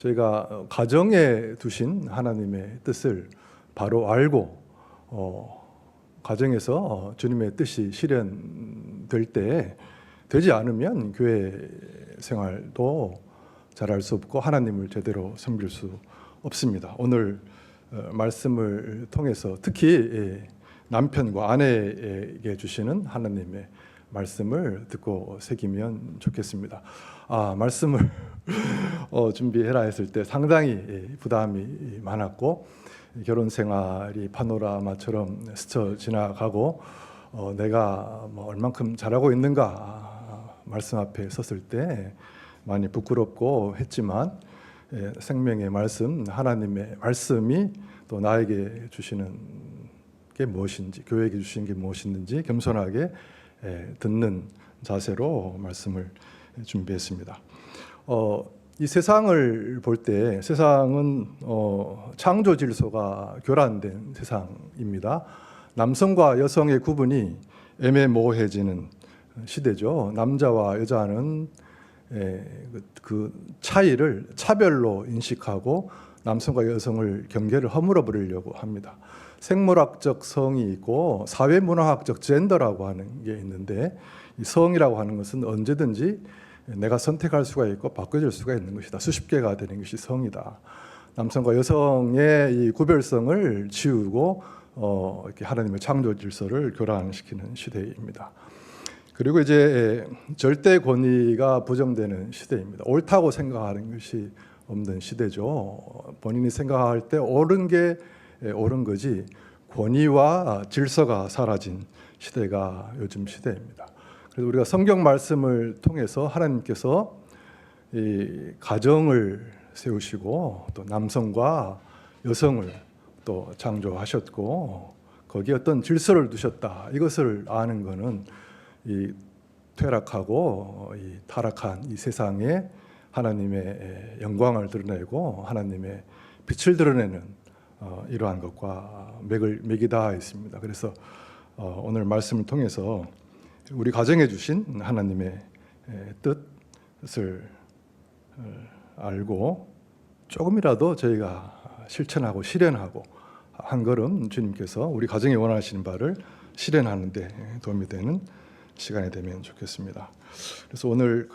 저희가 가정에 두신 하나님의 뜻을 바로 알고 가정에서 주님의 뜻이 실현될 때 되지 않으면 교회 생활도 잘할 수 없고 하나님을 제대로 섬길 수 없습니다. 오늘 말씀을 통해서 특히 남편과 아내에게 주시는 하나님의 말씀을 듣고 새기면 좋겠습니다. 말씀을 준비해라 했을 때 상당히 부담이 많았고 결혼 생활이 파노라마처럼 스쳐 지나가고 내가 얼만큼 잘하고 있는가 말씀 앞에 섰을 때 많이 부끄럽고 했지만 생명의 말씀, 하나님의 말씀이 또 나에게 주시는 게 무엇인지, 교회에게 주시는 게 무엇인지 겸손하게 듣는 자세로 말씀을 준비했습니다. 이 세상을 볼 때 세상은 창조 질서가 교란된 세상입니다. 남성과 여성의 구분이 애매모호해지는 시대죠. 남자와 여자는 그 차이를 차별로 인식하고 남성과 여성을 경계를 허물어 버리려고 합니다. 생물학적 성이 있고 사회문화학적 젠더라고 하는 게 있는데 이 성이라고 하는 것은 언제든지 내가 선택할 수가 있고 바꿔줄 수가 있는 것이다. 수십 개가 되는 것이 성이다. 남성과 여성의 이 구별성을 지우고 이렇게 하나님의 창조 질서를 교란시키는 시대입니다. 그리고 이제 절대 권위가 부정되는 시대입니다. 옳다고 생각하는 것이 없는 시대죠. 본인이 생각할 때 옳은 게 옳은 거지 권위와 질서가 사라진 시대가 요즘 시대입니다. 그래서 우리가 성경 말씀을 통해서 하나님께서 이 가정을 세우시고 또 남성과 여성을 또 창조하셨고 거기에 어떤 질서를 두셨다. 이것을 아는 것은 이 퇴락하고 이 타락한 이 세상에 하나님의 영광을 드러내고 하나님의 빛을 드러내는 이러한 것과 맥이 닿아 있습니다. 그래서 오늘 말씀을 통해서 우리 가정에 주신 하나님의 뜻을 알고 조금이라도 저희가 실천하고 실현하고 한 걸음 주님께서 우리 가정에 원하시는 바를 실현하는 데 도움이 되는 시간이 되면 좋겠습니다. 그래서 오늘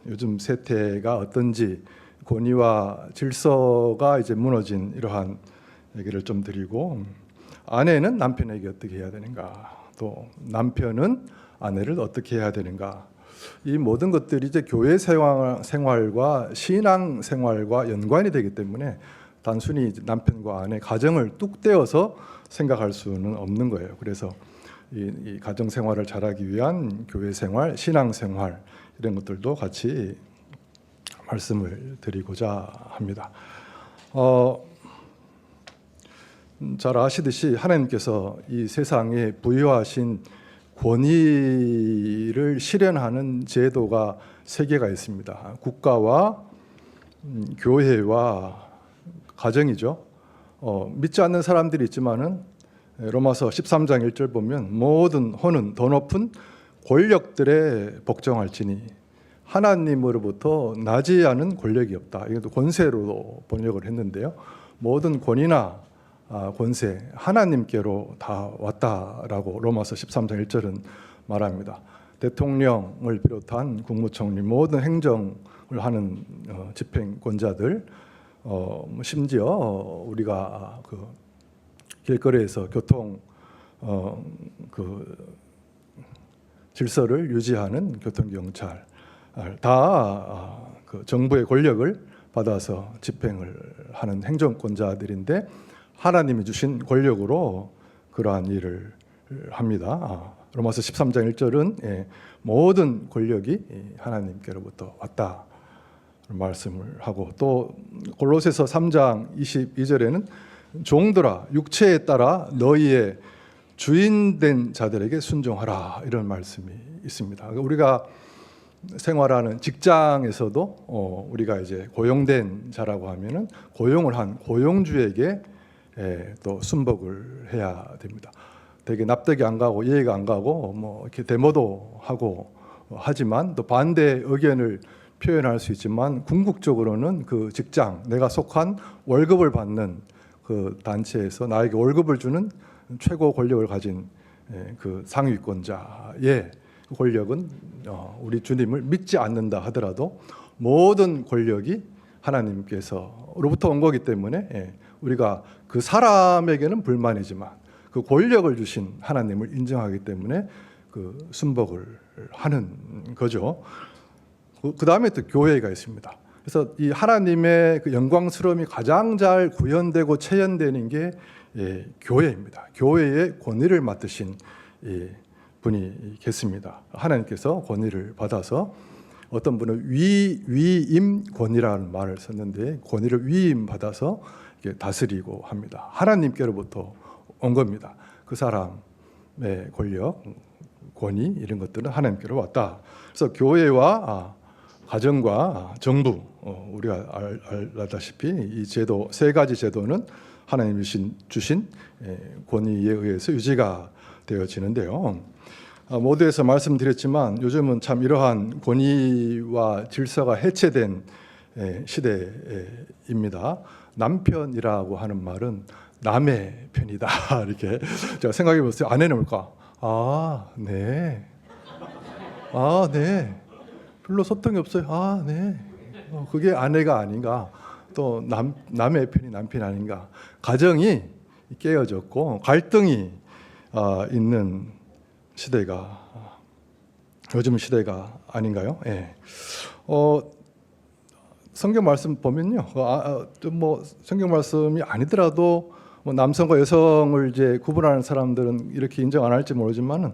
요즘 세태가 어떤지 권위와 질서가 이제 무너진 이러한 얘기를 좀 드리고 아내는 남편에게 어떻게 해야 되는가 또 남편은 아내를 어떻게 해야 되는가 이 모든 것들이 이제 교회 생활과 신앙 생활과 연관이 되기 때문에 단순히 남편과 아내 가정을 뚝 떼어서 생각할 수는 없는 거예요. 그래서 이 가정 생활을 잘하기 위한 교회 생활, 신앙 생활 이런 것들도 같이 말씀을 드리고자 합니다. 잘 아시듯이 하나님께서 이 세상에 부여하신 권위를 실현하는 제도가 세 개가 있습니다. 국가와 교회와 가정이죠. 믿지 않는 사람들이 있지만은 로마서 13장 1절 보면 모든 혼은 더 높은 권력들에 복종할지니 하나님으로부터 나지 않은 권력이 없다. 이것도 권세로 번역을 했는데요. 모든 권위나 권세 하나님께로 다 왔다라고 로마서 13장 1절은 말합니다. 대통령을 비롯한 국무총리 모든 행정을 하는 집행권자들 심지어 우리가 길거리에서 교통 질서를 유지하는 교통경찰 다 정부의 권력을 받아서 집행을 하는 행정권자들인데 하나님이 주신 권력으로 그러한 일을 합니다. 로마서 13장 1절은 모든 권력이 하나님께로부터 왔다 말씀을 하고 또 골로새서 3장 22절에는 종들아 육체에 따라 너희의 주인된 자들에게 순종하라 이런 말씀이 있습니다. 우리가 생활하는 직장에서도 우리가 이제 고용된 자라고 하면은 고용을 한 고용주에게 또 순복을 해야 됩니다. 되게 납득이 안 가고 이해가 안 가고 이렇게 데모도 하고 하지만 또 반대 의견을 표현할 수 있지만 궁극적으로는 그 직장, 내가 속한 월급을 받는 그 단체에서 나에게 월급을 주는 최고 권력을 가진 그 상위권자의 권력은 우리 주님을 믿지 않는다 하더라도 모든 권력이 하나님께서로부터 온 거기 때문에 우리가 그 사람에게는 불만이지만 그 권력을 주신 하나님을 인정하기 때문에 그 순복을 하는 거죠. 그 다음에 또 교회가 있습니다. 그래서 이 하나님의 그 영광스러움이 가장 잘 구현되고 체현되는 게 교회입니다. 교회의 권위를 맡으신 분이 계십니다. 하나님께서 권위를 받아서 어떤 분은 위임 권위라는 말을 썼는데 권위를 위임 받아서 다스리고 합니다. 하나님께로부터 온 겁니다. 그 사람의 권력, 권위 이런 것들은 하나님께로 왔다. 그래서 교회와 가정과 정부, 우리가 알다시피 이 제도, 세 가지 제도는 하나님이 주신 권위에 의해서 유지가 되어지는데요. 모두에서 말씀드렸지만 요즘은 참 이러한 권위와 질서가 해체된 시대입니다. 남편이라고 하는 말은 남의 편이다. 이렇게 제가 생각해 보세요. 아내는 뭘까? 네. 네. 별로 소통이 없어요. 네. 그게 아내가 아닌가. 또 남의 편이 남편 아닌가. 가정이 깨어졌고 갈등이 있는 시대가 요즘 시대가 아닌가요? 성경 말씀 보면요. 뭐 성경 말씀이 아니더라도 뭐 남성과 여성을 이제 구분하는 사람들은 이렇게 인정 안 할지 모르지만은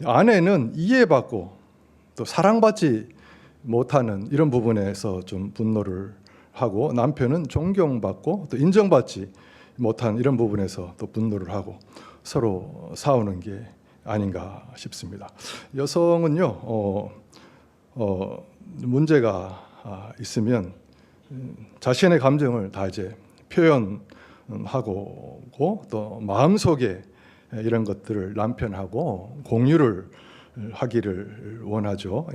아내는 이해받고 또 사랑받지 못하는 이런 부분에서 좀 분노를 하고 남편은 존경받고 또 인정받지 못한 이런 부분에서 또 분노를 하고 서로 싸우는 게 아닌가 싶습니다. 여성은요 문제가 있으면 자신의 감정을 다 이제 표현하고 또 마음속에 이런 것들을 남편하고 공유를 하기를 원하죠.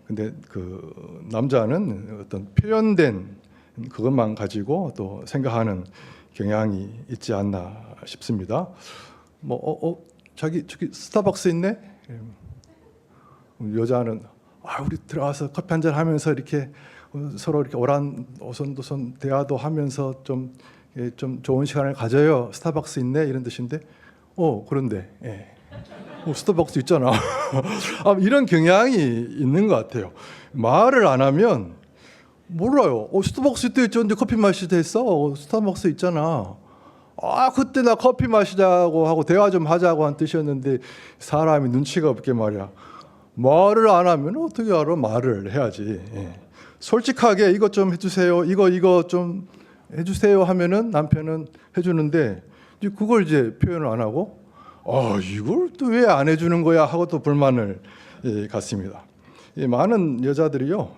근데 그 남자는 어떤 표현된 그것만 가지고 또 생각하는 경향이 있지 않나 싶습니다. 저기 스타벅스 있네. 여자는 우리 들어가서 커피 한잔 하면서 이렇게 서로 이렇게 오손도손 대화도 하면서 좀 좋은 시간을 가져요. 스타벅스 있네 이런 뜻인데, 그런데 스타벅스 있잖아. 이런 경향이 있는 것 같아요. 말을 안 하면 몰라요. 스타벅스 때 있죠. 근데 커피 마시자 했어. 스타벅스 있잖아. 그때 나 커피 마시자고 하고 대화 좀 하자고 한 뜻이었는데 사람이 눈치가 없게 말이야. 말을 안 하면 어떻게 알아? 말을 해야지. 솔직하게 이것 좀 해주세요. 이거 좀 해주세요 하면은 남편은 해주는데 그걸 이제 표현을 안 하고 이걸 또 왜 안 해주는 거야 하고 또 불만을 갖습니다. 많은 여자들이요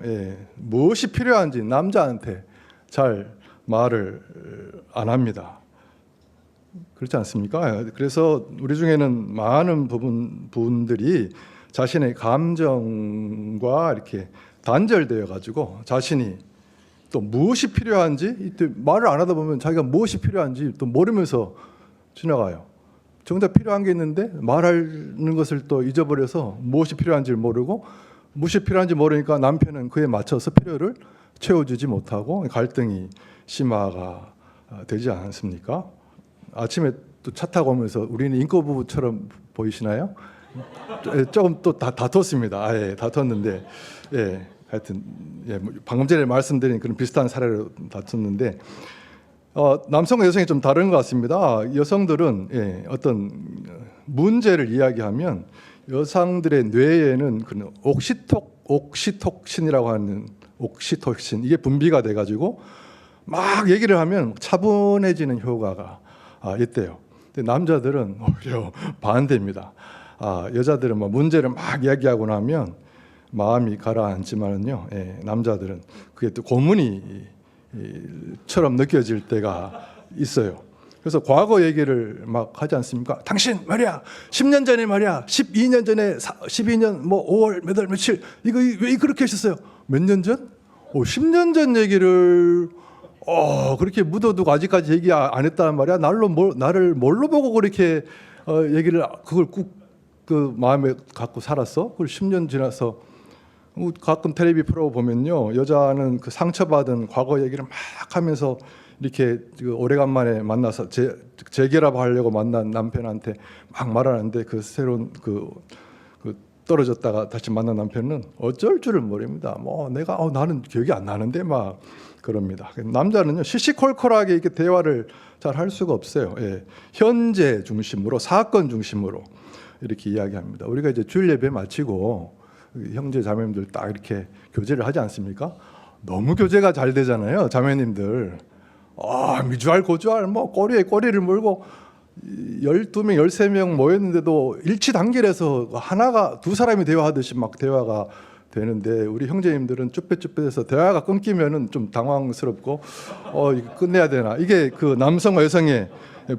무엇이 필요한지 남자한테 잘 말을 안 합니다. 그렇지 않습니까? 그래서 우리 중에는 많은 분들이 자신의 감정과 이렇게 단절되어 가지고 자신이 또 무엇이 필요한지 말을 안 하다 보면 자기가 무엇이 필요한지 또 모르면서 지나가요. 정작 필요한 게 있는데 말하는 것을 또 잊어버려서 무엇이 필요한지를 모르고 무엇이 필요한지 모르니까 남편은 그에 맞춰서 필요를 채워주지 못하고 갈등이 심화가 되지 않습니까? 아침에 또 차 타고 오면서 우리는 인권 부부처럼 보이시나요? 조금 또 다퉜습니다. 다퉜는데 하여튼 방금 전에 말씀드린 그런 비슷한 사례로 다퉜는데 남성과 여성이 좀 다른 것 같습니다. 여성들은 어떤 문제를 이야기하면 여성들의 뇌에는 그런 옥시톡신이라고 하는 옥시토신 이게 분비가 돼가지고 막 얘기를 하면 차분해지는 효과가 있대요. 근데 남자들은 오히려 반대입니다. 여자들은 문제를 막 이야기하고 나면 마음이 가라앉지만은요, 남자들은 그게 또 고문이처럼 느껴질 때가 있어요. 그래서 과거 얘기를 막 하지 않습니까? 당신 말이야, 10년 전에 말이야, 12년 전에 12년 5월 몇 월 며칠 이거 왜 그렇게 하셨어요? 몇 년 전? 10년 전 얘기를 그렇게 묻어두고 아직까지 얘기 안 했단 말이야. 나를 뭘로 보고 그렇게 얘기를 그걸 꾹 그 마음에 갖고 살았어? 그걸 10년 지나서 가끔 텔레비 프로 보면요, 여자는 그 상처받은 과거 얘기를 막 하면서 이렇게 오래간만에 만나서 재결합하려고 만난 남편한테 막 말하는데 그 새로운 그 떨어졌다가 다시 만난 남편은 어쩔 줄을 모릅니다. 뭐 내가 나는 기억이 안 나는데 막 그럽니다. 남자는요, 시시콜콜하게 이렇게 대화를 잘 할 수가 없어요. 예. 현재 중심으로, 사건 중심으로 이렇게 이야기합니다. 우리가 이제 주일 예배 마치고 형제 자매님들 딱 이렇게 교제를 하지 않습니까? 너무 교제가 잘 되잖아요, 자매님들. 미주알 고주알 뭐 꼬리에 꼬리를 물고 12명, 13명 모였는데도 일치단결해서 하나가 두 사람이 대화하듯이 막 대화가 되는데, 우리 형제님들은 쭈뼛쭈뼛해서 대화가 끊기면은 좀 당황스럽고 이거 끝내야 되나, 이게 그 남성과 여성의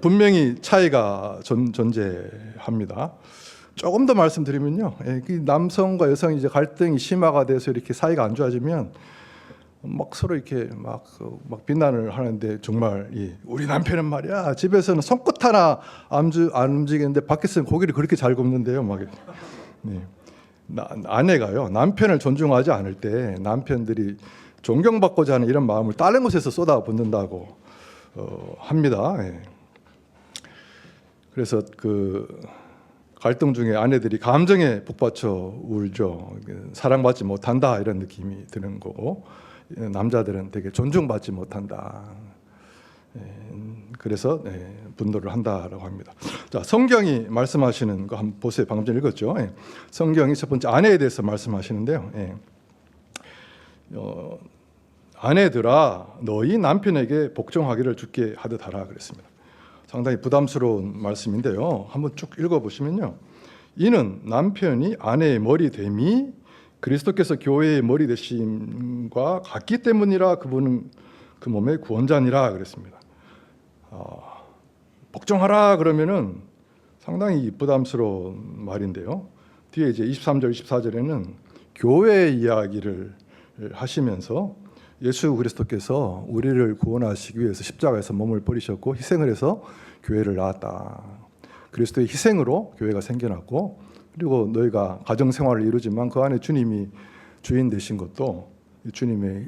분명히 차이가 존재합니다. 조금 더 말씀드리면요, 남성과 여성이 이제 갈등이 심화가 돼서 이렇게 사이가 안 좋아지면 막 서로 이렇게 막 비난을 하는데, 정말 우리 남편은 말이야, 집에서는 손끝 하나 안 움직이는데 밖에서는 고기를 그렇게 잘 굽는데요, 막. 네. 아내가요, 남편을 존중하지 않을 때 남편들이 존경받고자 하는 이런 마음을 다른 곳에서 쏟아붓는다고 합니다. 예. 그래서 그 갈등 중에 아내들이 감정에 북받쳐 울죠. 사랑받지 못한다 이런 느낌이 드는 거고, 남자들은 되게 존중받지 못한다. 그래서 분노를 한다라고 합니다. 자, 성경이 말씀하시는 거 한번 보세요. 방금 전에 읽었죠. 성경이 첫 번째 아내에 대해서 말씀하시는데요. 아내들아, 너희 남편에게 복종하기를 주께 하듯 하라 그랬습니다. 상당히 부담스러운 말씀인데요. 한번 쭉 읽어보시면요, 이는 남편이 아내의 머리 됨이 그리스도께서 교회의 머리 되심과 같기 때문이라, 그분은 그 몸의 구원자니라 그랬습니다. 복종하라 그러면은 상당히 부담스러운 말인데요, 뒤에 이제 23절 24절에는 교회 이야기를 하시면서 예수 그리스도께서 우리를 구원하시기 위해서 십자가에서 몸을 버리셨고 희생을 해서 교회를 낳았다. 그리스도의 희생으로 교회가 생겨났고, 그리고 너희가 가정 생활을 이루지만 그 안에 주님이 주인 되신 것도 주님의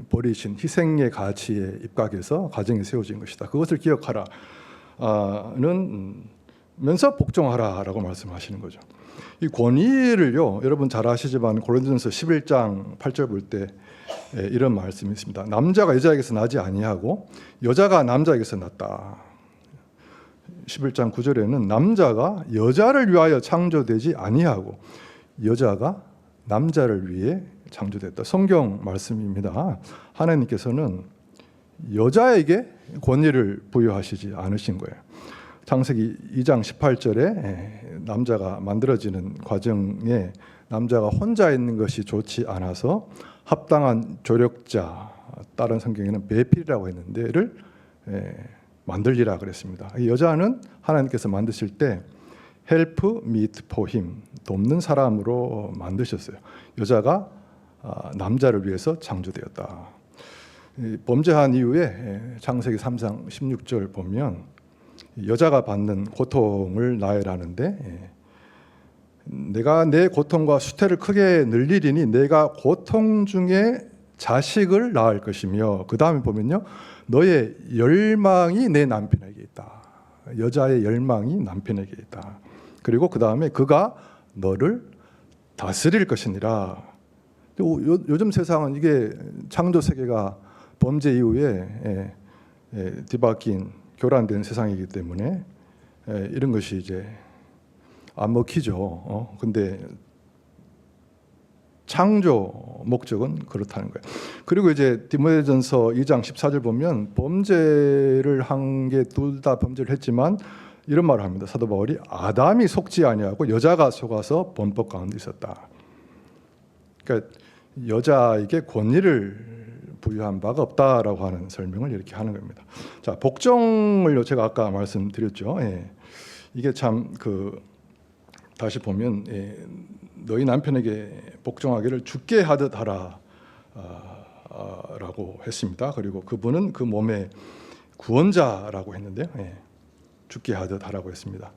버리신 희생의 가치에 입각해서 가정이 세워진 것이다. 그것을 기억하라. 는 면서 복종하라라고 말씀하시는 거죠. 이 권위를요, 여러분 잘 아시지만 고린도전서 11장 8절 볼 때 이런 말씀이 있습니다. 남자가 여자에게서 나지 아니하고 여자가 남자에게서 났다. 11장 9절에는 남자가 여자를 위하여 창조되지 아니하고 여자가 남자를 위해 창조됐다. 성경 말씀입니다. 하나님께서는 여자에게 권위를 부여하시지 않으신 거예요. 창세기 2장 18절에 남자가 만들어지는 과정에 남자가 혼자 있는 것이 좋지 않아서 합당한 조력자, 다른 성경에는 배필이라고 했는데를 만들리라 그랬습니다. 이 여자는 하나님께서 만드실 때 help meet for him, 돕는 사람으로 만드셨어요. 여자가 남자를 위해서 창조되었다. 범죄한 이후에 창세기 3장 16절 보면 여자가 받는 고통을 나열하는데, 내가 내 고통과 수태를 크게 늘리리니 내가 고통 중에 자식을 낳을 것이며, 그 다음에 보면요, 너의 열망이 내 남편에게 있다. 여자의 열망이 남편에게 있다. 그리고 그 다음에 그가 너를 다스릴 것이니라. 요즘 세상은 이게 창조 세계가 범죄 이후에 뒤바뀐 교란된 세상이기 때문에 이런 것이 이제 안 먹히죠. 근데 창조 목적은 그렇다는 거예요. 그리고 이제 디모데전서 2장 14절 보면 범죄를 한 게 둘 다 범죄를 했지만 이런 말을 합니다. 사도 바울이 아담이 속지 아니하고 여자가 속아서 범법 가운데 있었다. 그러니까 여자에게 권위를 부여한 바가 없다라고 하는 설명을 이렇게 하는 겁니다. 자, 복종을 제가 아까 말씀드렸죠. 이게 참 다시 보면 너희 남편에게 복종하기를 주께 하듯 하라 라고 했습니다. 그리고 그분은 그 몸의 구원자라고 했는데요. 주께 하듯 하라고 했습니다.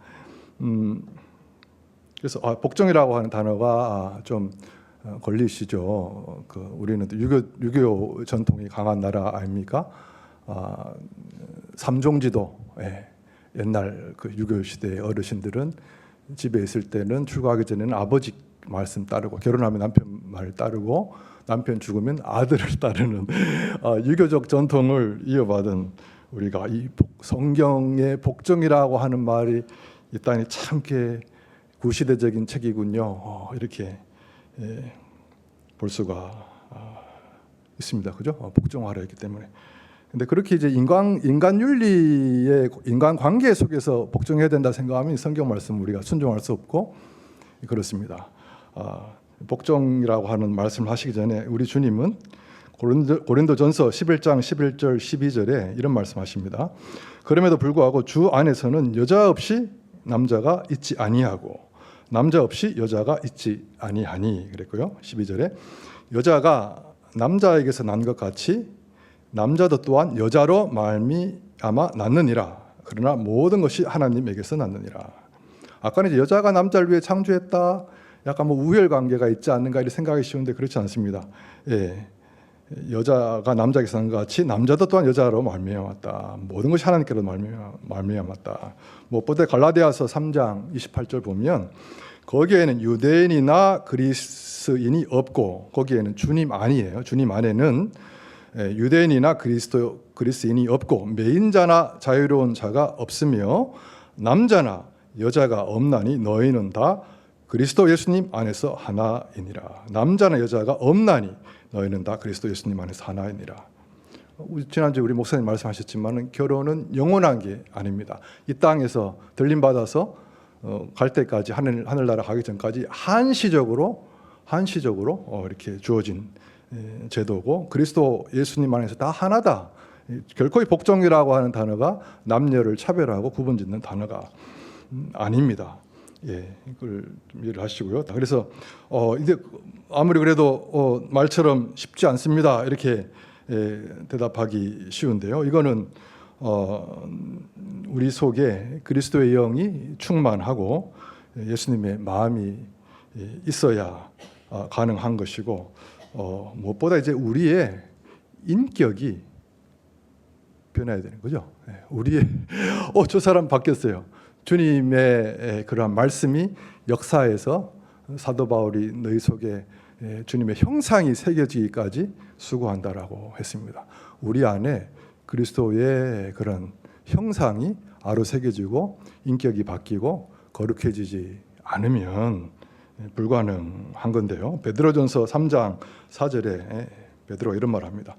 그래서 복종이라고 하는 단어가 좀 걸리시죠. 우리는 유교 전통이 강한 나라 아닙니까? 삼종지도, 옛날 그 유교 시대의 어르신들은 집에 있을 때는 출가하기 전에는 아버지 말씀 따르고, 결혼하면 남편 말 따르고, 남편 죽으면 아들을 따르는 유교적 전통을 이어받은 우리가 이 성경의 복종이라고 하는 말이 이 땅에 참 구시대적인 책이군요. 이렇게 볼 수가 있습니다. 그죠? 복종하라 했기 때문에. 근데 그렇게 이제 인간 윤리의 인간 관계 속에서 복종해야 된다 생각하면 성경 말씀 우리가 순종할 수 없고 그렇습니다. 복종이라고 하는 말씀을 하시기 전에 우리 주님은 고린도전서 11장 11절 12절에 이런 말씀하십니다. 그럼에도 불구하고 주 안에서는 여자 없이 남자가 있지 아니하고 남자 없이 여자가 있지 아니하니 그랬고요. 12절에 여자가 남자에게서 난 것 같이 남자도 또한 여자로 말미암아 낳느니라. 그러나 모든 것이 하나님에게서 낳느니라. 아까는 이제 여자가 남자를 위해 창조했다. 약간 우열 관계가 있지 않는가 이렇게 생각하기 쉬운데 그렇지 않습니다. 여자가 남자에게서 난 것 같이 남자도 또한 여자로 말미암았다. 모든 것이 하나님께로 말미암았다. 무엇보다 갈라디아서 3장 28절 보면 거기에는 유대인이나 그리스인이 없고 거기에는 주님 안이에요. 주님 안에는 유대인이나 그리스인이 없고 매인자나 자유로운 자가 없으며 남자나 여자가 없나니 너희는 다 그리스도 예수님 안에서 하나이니라. 남자나 여자가 없나니 너희는 다 그리스도 예수님 안에서 하나이니라. 지난주에 우리 목사님 말씀하셨지만 결혼은 영원한 게 아닙니다. 이 땅에서 들림 받아서 갈 때까지 하늘나라 가기 전까지 한시적으로 이렇게 주어진 제도고 그리스도 예수님 안에서 다 하나다. 결코 이 복종이라고 하는 단어가 남녀를 차별하고 구분짓는 단어가 아닙니다. 이걸 이해를 하시고요. 그래서 이제 아무리 그래도 말처럼 쉽지 않습니다. 이렇게 대답하기 쉬운데요. 이거는 우리 속에 그리스도의 영이 충만하고 예수님의 마음이 있어야 가능한 것이고 무엇보다 이제 우리의 인격이 변해야 되는 거죠. 우리의 저 사람 바뀌었어요. 주님의 그러한 말씀이 역사에서 사도 바울이 너희 속에 주님의 형상이 새겨지기까지 수고한다라고 했습니다. 우리 안에 그리스도의 그런 형상이 아로 새겨지고 인격이 바뀌고 거룩해지지 않으면 불가능한 건데요. 베드로전서 3장 4절에 베드로 이런 말을 합니다.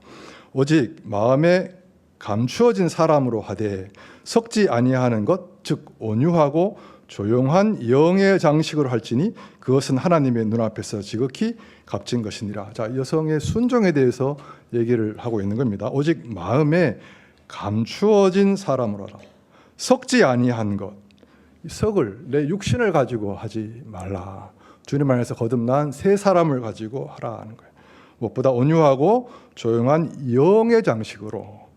오직 마음에 감추어진 사람으로 하되 섞지 아니하는 것 즉 온유하고 조용한 영의 장식으로 할지니 그것은 하나님의 눈앞에서 지극히 값진 것이니라. 자, 여성의 순종에 대해서 얘기를 하고 있는 겁니다. 오직 마음에 감추어진 사람으로 하라. 섞지 아니한 것. 석을 내 육신을 가지고 하지 말라. 주님 안에서 거듭난 새 사람을 가지고 하라 하는 거예요. 무엇보다 온유하고 조용한 영의 장식으로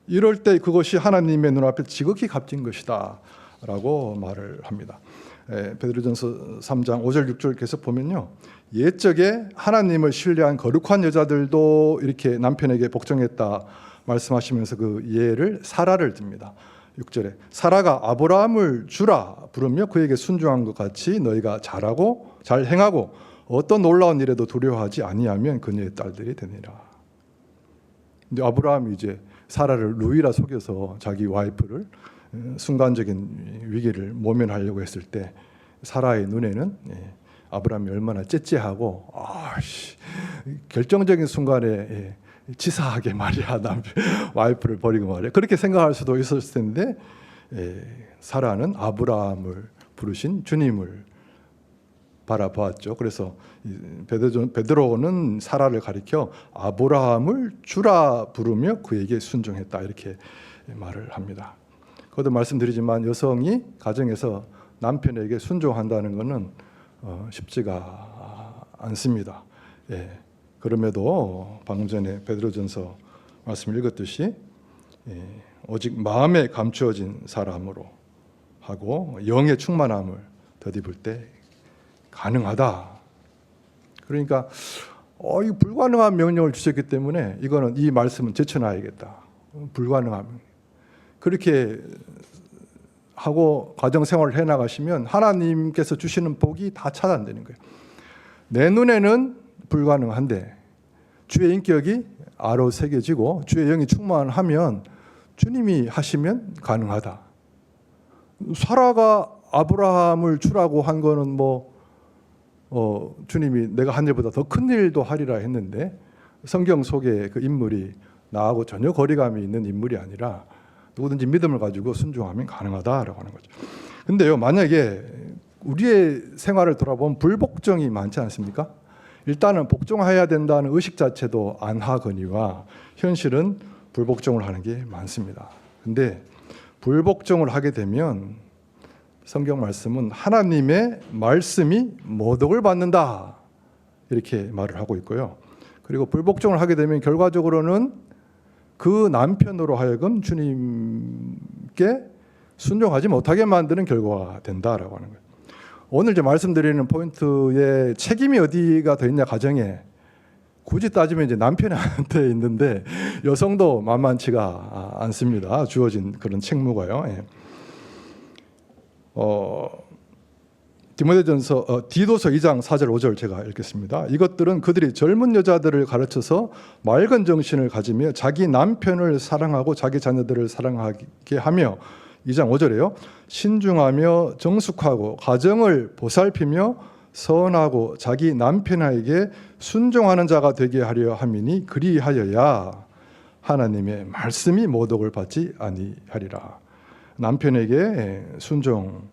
이럴 때 그것이 하나님의 눈앞에 지극히 값진 것이다 라고 말을 합니다. 베드로전서 3장 5절 6절 계속 보면요, 옛적에 하나님을 신뢰한 거룩한 여자들도 이렇게 남편에게 복종했다 말씀하시면서 그 예를 사라를 듭니다. 6절에 사라가 아브라함을 주라 부르며 그에게 순종한 것 같이 너희가 잘하고 잘 행하고 어떤 놀라운 일에도 두려워하지 아니하면 그녀의 딸들이 되니라. 근데 아브라함이 이제 사라를 루이라 속여서 자기 와이프를 순간적인 위기를 모면하려고 했을 때 사라의 눈에는 아브라함이 얼마나 째째하고 결정적인 순간에 치사하게 말이야 와이프를 버리고 말이야 그렇게 생각할 수도 있었을 텐데 사라는 아브라함을 부르신 주님을 바라보았죠. 그래서 베드로는 사라를 가리켜 아브라함을 주라 부르며 그에게 순종했다 이렇게 말을 합니다. 그것도 말씀드리지만 여성이 가정에서 남편에게 순종한다는 것은 쉽지가 않습니다. 예. 그럼에도 방금 전에 베드로전서 말씀을 읽었듯이 오직 마음에 감추어진 사람으로 하고 영의 충만함을 덧입을 때 가능하다. 그러니까 이 불가능한 명령을 주셨기 때문에 이거는 이 말씀은 제쳐놔야겠다. 불가능함. 그렇게 하고 가정 생활을 해 나가시면 하나님께서 주시는 복이 다 차단되는 거예요. 내 눈에는 불가능한데 주의 인격이 아로 새겨지고 주의 영이 충만하면 주님이 하시면 가능하다. 사라가 아브라함을 주라고 한 거는 주님이 내가 한 일보다 더 큰 일도 하리라 했는데 성경 속에 그 인물이 나하고 전혀 거리감이 있는 인물이 아니라 누구든지 믿음을 가지고 순종하면 가능하다라고 하는 거죠. 근데요, 만약에 우리의 생활을 돌아보면 불복종이 많지 않습니까? 일단은 복종해야 된다는 의식 자체도 안 하거니와 현실은 불복종을 하는 게 많습니다. 근데 불복종을 하게 되면 성경 말씀은 하나님의 말씀이 모독을 받는다 이렇게 말을 하고 있고요. 그리고 불복종을 하게 되면 결과적으로는 그 남편으로 하여금 주님께 순종하지 못하게 만드는 결과가 된다라고 하는 거예요. 오늘 이제 말씀드리는 포인트에 책임이 어디가 더 있냐 가정에 굳이 따지면 이제 남편한테 있는데 여성도 만만치가 않습니다. 주어진 그런 책무가요. 예. 디도서 2장 4절 5절 제가 읽겠습니다. 이것들은 그들이 젊은 여자들을 가르쳐서 맑은 정신을 가지며 자기 남편을 사랑하고 자기 자녀들을 사랑하게 하며 2장 5절에요. 신중하며 정숙하고 가정을 보살피며 선하고 자기 남편에게 순종하는 자가 되게 하려 함이니 그리하여야 하나님의 말씀이 모독을 받지 아니하리라. 남편에게 순종하는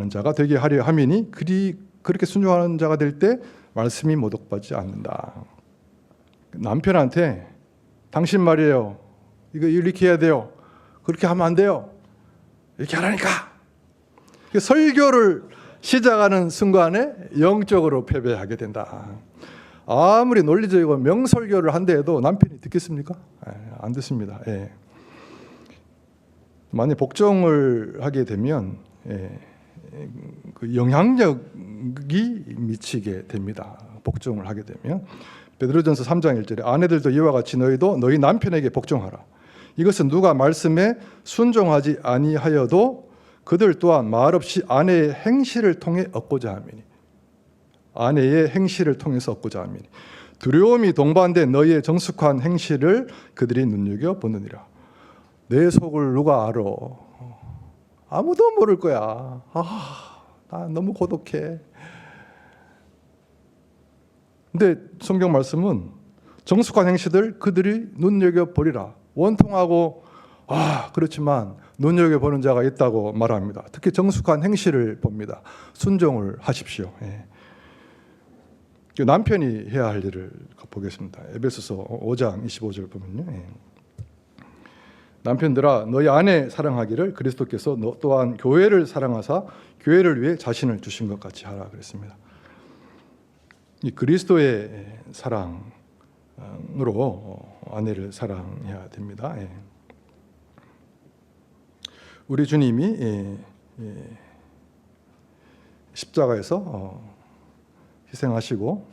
자가 되게 하려 함이니 그렇게 순종하는 자가 될 때 말씀이 모독받지 않는다. 남편한테 당신 말이에요. 이거 이렇게 해야 돼요. 그렇게 하면 안 돼요. 이렇게 하라니까. 설교를 시작하는 순간에 영적으로 패배하게 된다. 아무리 논리적이고 명설교를 한다 해도 남편이 듣겠습니까? 안 듣습니다. 예. 만약 복종을 하게 되면 그 영향력이 미치게 됩니다. 복종을 하게 되면 베드로전서 3장 1절에 아내들도 이와 같이 너희도 너희 남편에게 복종하라. 이것은 누가 말씀에 순종하지 아니하여도 그들 또한 말없이 아내의 행실을 통해 얻고자 함이니 아내의 행실을 통해서 얻고자 함이니 두려움이 동반된 너희의 정숙한 행실을 그들이 눈여겨보느니라. 내 속을 누가 알아? 아무도 모를 거야. 나 너무 고독해. 근데 성경 말씀은 정숙한 행실을 그들이 눈여겨보리라. 원통하고 그렇지만 눈여겨보는 자가 있다고 말합니다. 특히 정숙한 행실을 봅니다. 순종을 하십시오. 예. 남편이 해야 할 일을 보겠습니다. 에베소서 5장 25절 보면요. 예. 남편들아 너희 아내 사랑하기를 그리스도께서 너 또한 교회를 사랑하사 교회를 위해 자신을 주신 것 같이 하라 그랬습니다. 이 그리스도의 사랑으로 아내를 사랑해야 됩니다. 예. 우리 주님이 십자가에서 희생하시고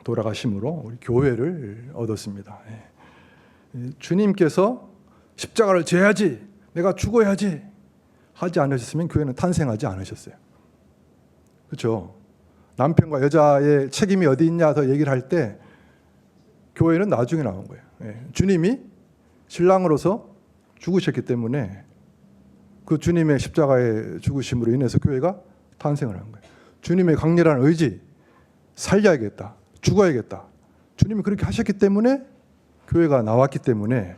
돌아가심으로 우리 교회를 얻었습니다. 주님께서 십자가를 져야지, 내가 죽어야지 하지 않으셨으면 교회는 탄생하지 않으셨어요. 그렇죠? 남편과 여자의 책임이 어디 있냐 더 얘기를 할 때 교회는 나중에 나온 거예요. 주님이 신랑으로서 죽으셨기 때문에 그 주님의 십자가의 죽으심으로 인해서 교회가 탄생을 한 거예요. 주님의 강렬한 의지, 살려야겠다, 죽어야겠다. 주님이 그렇게 하셨기 때문에 교회가 나왔기 때문에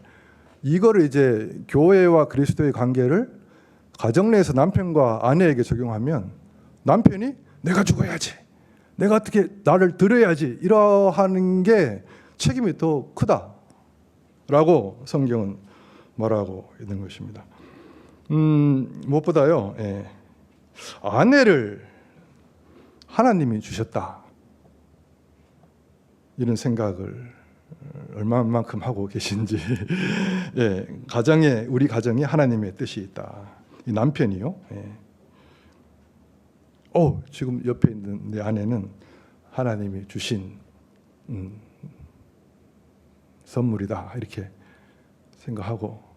이거를 이제 교회와 그리스도의 관계를 가정 내에서 남편과 아내에게 적용하면 남편이 내가 죽어야지, 내가 어떻게 나를 들어야지 이러하는 게 책임이 더 크다라고 성경은 말하고 있는 것입니다. 무엇보다요, 아내를 하나님이 주셨다, 이런 생각을 얼마만큼 하고 계신지. 가정에, 우리 가정에 하나님의 뜻이 있다. 이 남편이요, 지금 옆에 있는 내 아내는 하나님이 주신 선물이다, 이렇게 생각하고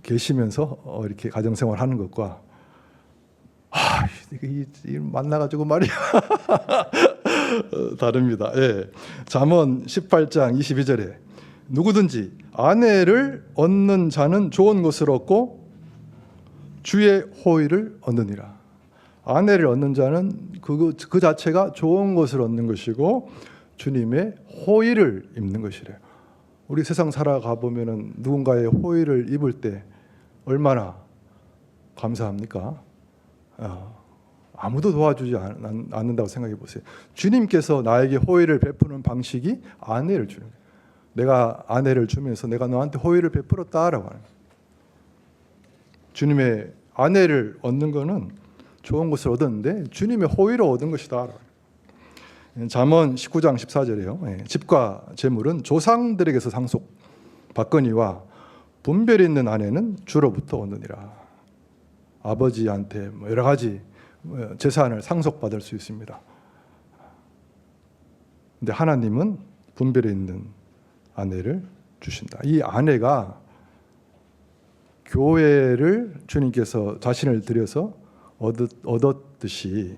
계시면서 이렇게 가정생활 하는 것과, 이 만나가지고 말이야 다릅니다. 잠언 18장 22절에 누구든지 아내를 얻는 자는 좋은 것을 얻고 주의 호의를 얻느니라. 아내를 얻는 자는 그 자체가 좋은 것을 얻는 것이고 주님의 호의를 입는 것이래요. 우리 세상 살아가 보면은 누군가의 호의를 입을 때 얼마나 감사합니까? 아무도 도와주지 않는다고 생각해 보세요. 주님께서 나에게 호의를 베푸는 방식이 아내를 주는 거예요. 내가 아내를 주면서 내가 너한테 호의를 베풀었다라고 하는 거예요. 주님의 아내를 얻는 거는 좋은 것을 얻었는데 주님의 호의를 얻은 것이다. 잠언 19장 14절에요. 집과 재물은 조상들에게서 상속받거니와 분별 있는 아내는 주로부터 얻느니라. 아버지한테 여러 가지 재산을 상속받을 수 있습니다. 근데 하나님은 분별이 있는 아내를 주신다. 이 아내가 교회를 주님께서 자신을 들여서 얻었듯이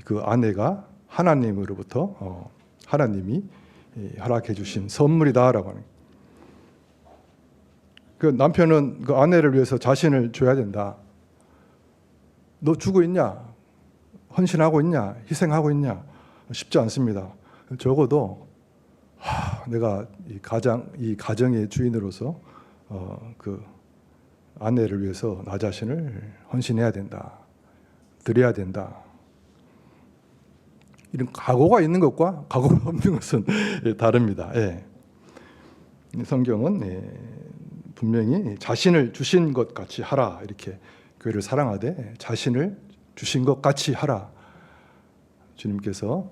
그 아내가 하나님으로부터 하나님이 허락해 주신 선물이다라고 하는. 그 남편은 그 아내를 위해서 자신을 줘야 된다. 너 주고 있냐? 헌신하고 있냐? 희생하고 있냐? 쉽지 않습니다. 적어도 내가 이 가정의 주인으로서 그 아내를 위해서 나 자신을 헌신해야 된다, 드려야 된다. 이런 각오가 있는 것과 각오가 없는 것은 다릅니다. 성경은 분명히 자신을 주신 것 같이 하라, 이렇게 교회를 사랑하되 자신을 주신 것 같이 하라. 주님께서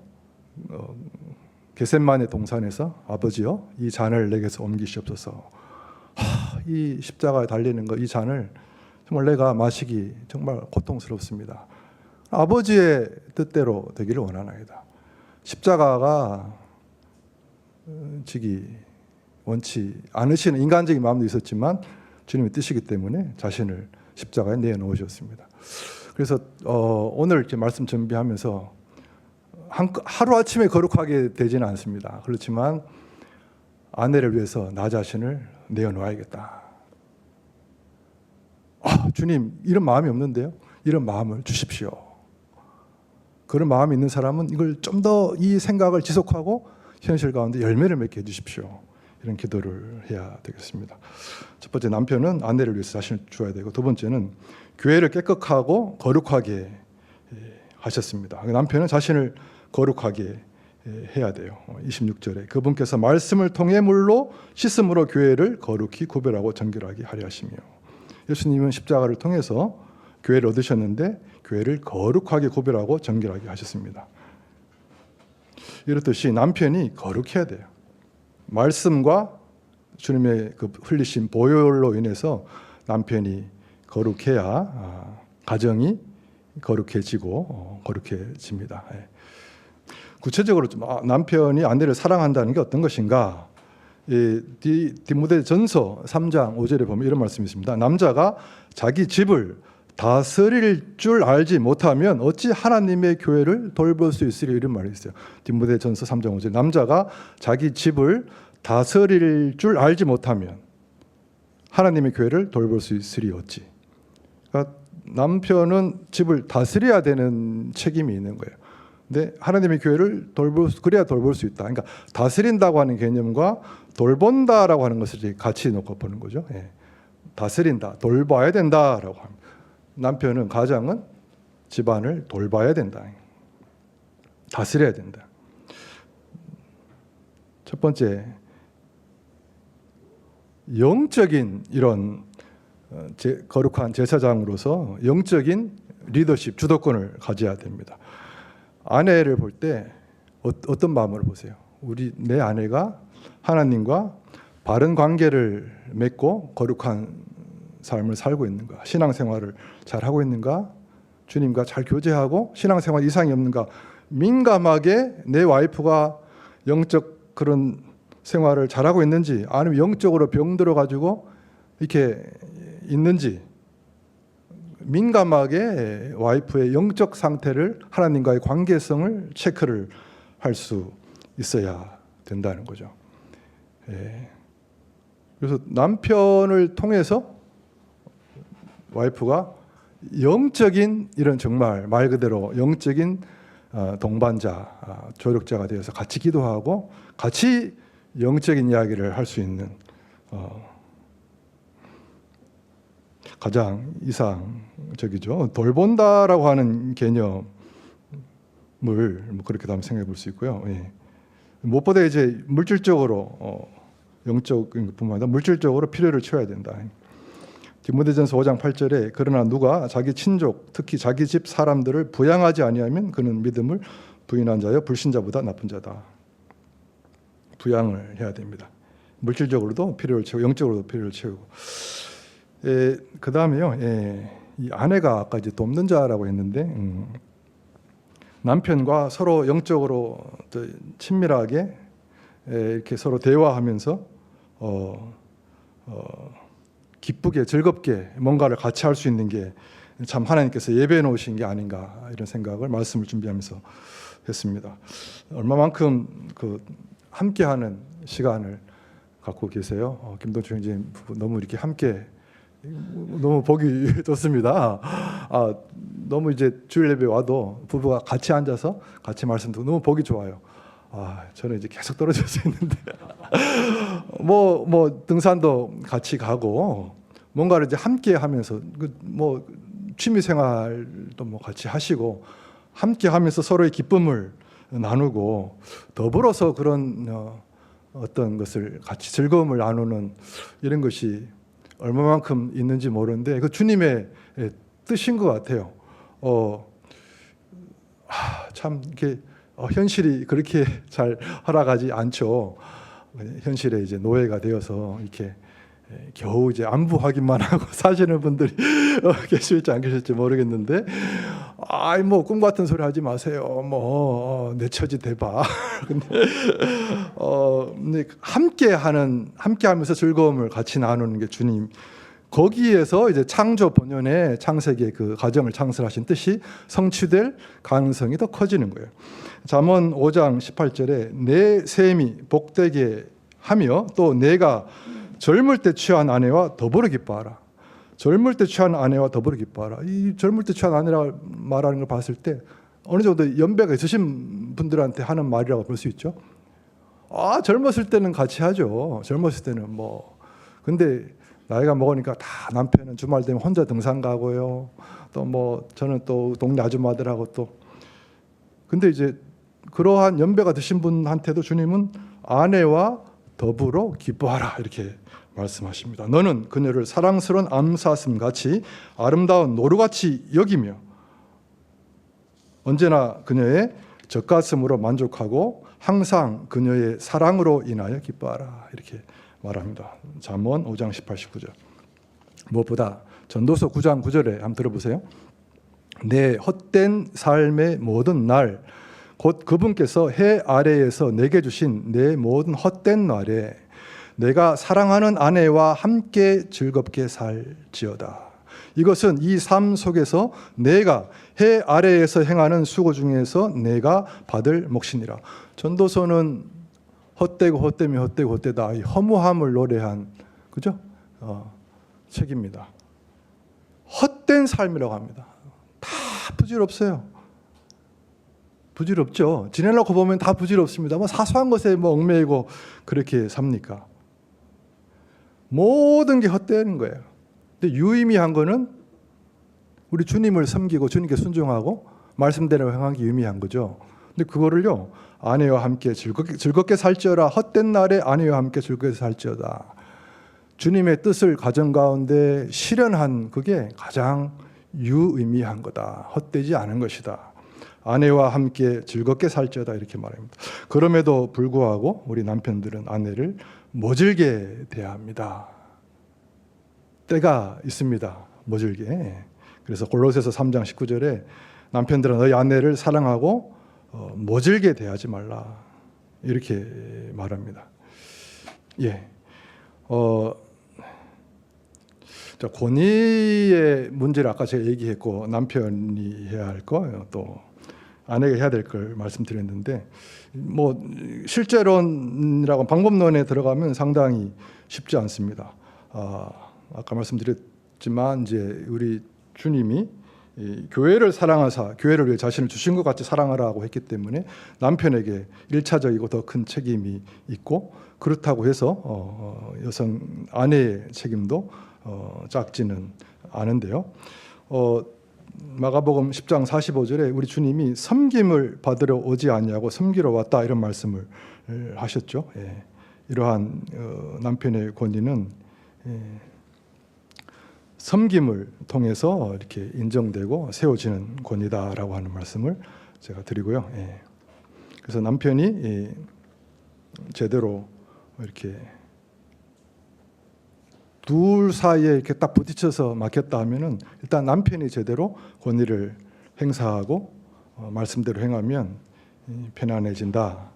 겟셋마네 동산에서 아버지여 이 잔을 내게서 옮기시옵소서. 이 십자가에 달리는 거, 이 잔을 정말 내가 마시기 정말 고통스럽습니다. 아버지의 뜻대로 되기를 원하나이다. 십자가가 지기 원치 않으시는 인간적인 마음도 있었지만 주님의 뜻이기 때문에 자신을 십자가에 내어놓으셨습니다. 그래서 오늘 이렇게 말씀 준비하면서 하루아침에 거룩하게 되지는 않습니다. 그렇지만 아내를 위해서 나 자신을 내어놓아야겠다. 주님, 이런 마음이 없는데요? 이런 마음을 주십시오. 그런 마음이 있는 사람은 이걸 좀 더 이 생각을 지속하고 현실 가운데 열매를 맺게 해주십시오. 이런 기도를 해야 되겠습니다. 첫 번째, 남편은 아내를 위해서 자신을 주어야 되고, 두 번째는 교회를 깨끗하고 거룩하게 하셨습니다. 남편은 자신을 거룩하게 해야 돼요. 26절에 그분께서 말씀을 통해 물로 씻음으로 교회를 거룩히 구별하고 정결하게 하려 하시며, 예수님은 십자가를 통해서 교회를 얻으셨는데 교회를 거룩하게 구별하고 정결하게 하셨습니다. 이렇듯이 남편이 거룩해야 돼요. 말씀과 주님의 그 흘리신 보혈로 인해서 남편이 거룩해야 가정이 거룩해지고 거룩해집니다. 구체적으로 좀 남편이 아내를 사랑한다는 게 어떤 것인가? 디모데전서 3장 5절에 보면 이런 말씀이 있습니다. 남자가 자기 집을 다스릴 줄 알지 못하면 어찌 하나님의 교회를 돌볼 수 있으리, 이런 말이 있어요. 디모데전서 3장 5절. 남자가 자기 집을 다스릴 줄 알지 못하면 하나님의 교회를 돌볼 수 있으리 어찌. 그러니까 남편은 집을 다스려야 되는 책임이 있는 거예요. 근데 하나님의 교회를 그래야 돌볼 수 있다. 그러니까 다스린다고 하는 개념과 돌본다라고 하는 것을 같이 놓고 보는 거죠. 다스린다, 돌봐야 된다라고 합니다. 남편은, 가장은 집안을 돌봐야 된다, 다스려야 된다. 첫 번째, 영적인 이런 거룩한 제사장으로서 영적인 리더십, 주도권을 가져야 됩니다. 아내를 볼 때 어떤 마음으로 보세요? 내 아내가 하나님과 바른 관계를 맺고 거룩한 삶을 살고 있는가? 신앙생활을 잘 하고 있는가? 주님과 잘 교제하고 신앙생활 이상이 없는가? 민감하게 내 와이프가 영적 그런 생활을 잘하고 있는지, 아니면 영적으로 병들어 가지고 이렇게 있는지, 민감하게 와이프의 영적 상태를, 하나님과의 관계성을 체크를 할 수 있어야 된다는 거죠. 그래서 남편을 통해서 와이프가 영적인, 이런 정말 말 그대로 영적인 동반자, 조력자가 되어서 같이 기도하고 같이 영적인 이야기를 할 수 있는 가장 이상적이죠. 돌본다라고 하는 개념을 그렇게도 한번 생각해 볼 수 있고요. 무엇보다 이제 물질적으로 영적인 뿐만 아니라 물질적으로 필요를 채워야 된다. 디모데전서 5장 8절에 그러나 누가 자기 친족, 특히 자기 집 사람들을 부양하지 아니하면 그는 믿음을 부인한 자여 불신자보다 나쁜 자다. 부양을 해야 됩니다. 물질적으로도 필요를 채우고 영적으로도 필요를 채우고. 그 다음에요. 이 아내가 아까 이제 돕는 자라고 했는데 남편과 서로 영적으로 친밀하게 이렇게 서로 대화하면서 기쁘게 즐겁게 뭔가를 같이 할 수 있는 게 참 하나님께서 예배해 놓으신 게 아닌가, 이런 생각을 말씀을 준비하면서 했습니다. 얼마만큼 함께하는 시간을 갖고 계세요? 김동철 형제님 너무 이렇게 함께 너무 보기 좋습니다. 너무 이제 주일 예배 와도 부부가 같이 앉아서 같이 말씀 듣고 너무 보기 좋아요. 저는 이제 계속 떨어져서 있는데 뭐 등산도 같이 가고 뭔가를 이제 함께 하면서 뭐 취미 생활도 뭐 같이 하시고 함께 하면서 서로의 기쁨을 나누고 더불어서 그런 어떤 것을 같이 즐거움을 나누는 이런 것이 얼마만큼 있는지 모르는데 그 주님의 뜻인 것 같아요. 참 이렇게 현실이 그렇게 잘 허락하지 않죠. 현실에 이제 노예가 되어서 이렇게 겨우 이제 안부 확인만 하고 사시는 분들이 계실지 안 계실지 모르겠는데, 뭐 꿈 같은 소리 하지 마세요. 뭐 내 처지 대봐. 근데 함께하면서 즐거움을 같이 나누는 게 주님. 거기에서 이제 창조 본연의 창세기의 그 가정을 창설하신 뜻이 성취될 가능성이 더 커지는 거예요. 잠언 5장 18절에 내 셈이 복되게 하며 또 내가 젊을 때 취한 아내와 더불어 기뻐하라. 젊을 때 취한 아내와 더불어 기뻐하라. 이 젊을 때 취한 아내라 말하는 걸 봤을 때 어느 정도 연배가 있으신 분들한테 하는 말이라고 볼 수 있죠. 젊었을 때는 같이 하죠. 젊었을 때는 뭐. 근데 나이가 먹으니까 다 남편은 주말 되면 혼자 등산 가고요. 또 뭐 저는 또 동네 아줌마들하고 또. 근데 이제 그러한 연배가 드신 분한테도 주님은 아내와 더불어 기뻐하라 이렇게 말씀하십니다. 너는 그녀를 사랑스러운 암사슴 같이 아름다운 노루같이 여기며 언제나 그녀의 젖가슴으로 만족하고 항상 그녀의 사랑으로 인하여 기뻐하라 이렇게 말합니다. 잠언 5장 18, 19절. 무엇보다 전도서 9장 9절에 한번 들어보세요. 내 헛된 삶의 모든 날 곧 그분께서 해 아래에서 내게 주신 내 모든 헛된 날에 내가 사랑하는 아내와 함께 즐겁게 살지어다. 이것은 이 삶 속에서 내가 해 아래에서 행하는 수고 중에서 내가 받을 몫이니라. 전도서는 헛되고 헛되며 헛되고 헛되다, 이 허무함을 노래한 그죠? 책입니다. 헛된 삶이라고 합니다. 다 부질없어요. 부질없죠. 지내놓고 보면 다 부질없습니다. 뭐 사소한 것에 뭐 얽매이고 그렇게 삽니까? 모든 게 헛되는 거예요. 근데 유의미한 거는 우리 주님을 섬기고 주님께 순종하고 말씀대로 행한 게 유의미한 거죠. 근데 그거를요, 아내와 함께 즐겁게 살지어다. 헛된 날에 아내와 함께 즐겁게 살지어다. 주님의 뜻을 가정 가운데 실현한 그게 가장 유의미한 거다. 헛되지 않은 것이다. 아내와 함께 즐겁게 살자다 이렇게 말합니다. 그럼에도 불구하고 우리 남편들은 아내를 모질게 대합니다. 때가 있습니다. 모질게. 그래서 골로새서 3장 19절에 남편들은 너희 아내를 사랑하고 모질게 대하지 말라 이렇게 말합니다. 예. 자, 권위의 문제를 아까 제가 얘기했고 남편이 해야 할 거, 또 아내가 해야 될 걸 말씀드렸는데, 뭐 실제론이라고 방법론에 들어가면 상당히 쉽지 않습니다. 아까 말씀드렸지만 이제 우리 주님이 교회를 사랑하사 교회를 위해 자신을 주신 것 같이 사랑하라고 했기 때문에 남편에게 1차적이고 더 큰 책임이 있고, 그렇다고 해서 여성 아내의 책임도 작지는 않은데요. 마가복음 10장 45절에 우리 주님이 섬김을 받으러 오지 아니하고 섬기러 왔다 이런 말씀을 하셨죠. 예. 이러한 남편의 권위는 섬김을 통해서 이렇게 인정되고 세워지는 권위다라고 하는 말씀을 제가 드리고요. 예. 그래서 남편이 제대로 이렇게 둘 사이에 이렇게 딱 부딪혀서 막혔다 하면은 일단 남편이 제대로 권위를 행사하고 말씀대로 행하면 편안해진다.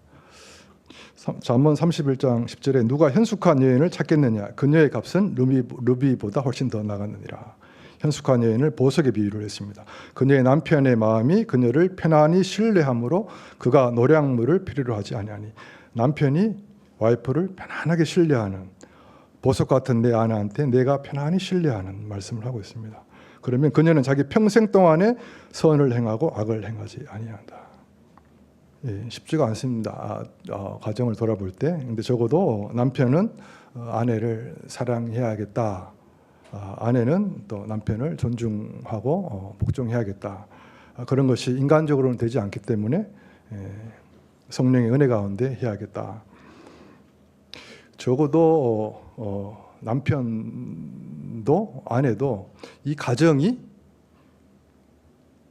잠언 31장 10절에 누가 현숙한 여인을 찾겠느냐 그녀의 값은 루비보다 훨씬 더 나갔느니라. 현숙한 여인을 보석에 비유를 했습니다. 그녀의 남편의 마음이 그녀를 편안히 신뢰함으로 그가 노량물을 필요로 하지 아니하니. 남편이 와이프를 편안하게 신뢰하는, 보석 같은 내 아내한테 내가 편안히 신뢰하는 말씀을 하고 있습니다. 그러면 그녀는 자기 평생 동안에 선을 행하고 악을 행하지 아니한다. 예, 쉽지가 않습니다. 가정을 돌아볼 때. 근데 적어도 남편은 아내를 사랑해야겠다. 아내는 또 남편을 존중하고 복종해야겠다. 그런 것이 인간적으로는 되지 않기 때문에 성령의 은혜 가운데 해야겠다. 적어도 남편도 아내도 이 가정이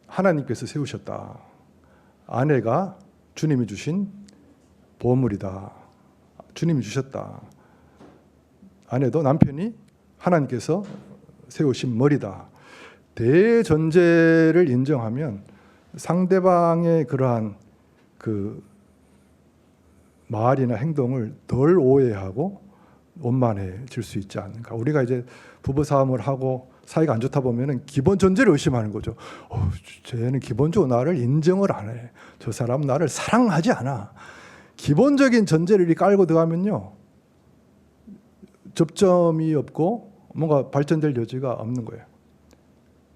하나님께서 세우셨다. 아내가 주님이 주신 보물이다. 주님이 주셨다. 아내도 남편이 하나님께서 세우신 머리다. 대전제를 인정하면 상대방의 그러한 그 말이나 행동을 덜 오해하고 원만해질 수 있지 않는가. 우리가 이제 부부싸움을 하고 사이가 안 좋다 보면은 기본 전제를 의심하는 거죠. 쟤는 기본적으로 나를 인정을 안 해. 저 사람은 나를 사랑하지 않아. 기본적인 전제를 깔고 들어가면요, 접점이 없고 뭔가 발전될 여지가 없는 거예요.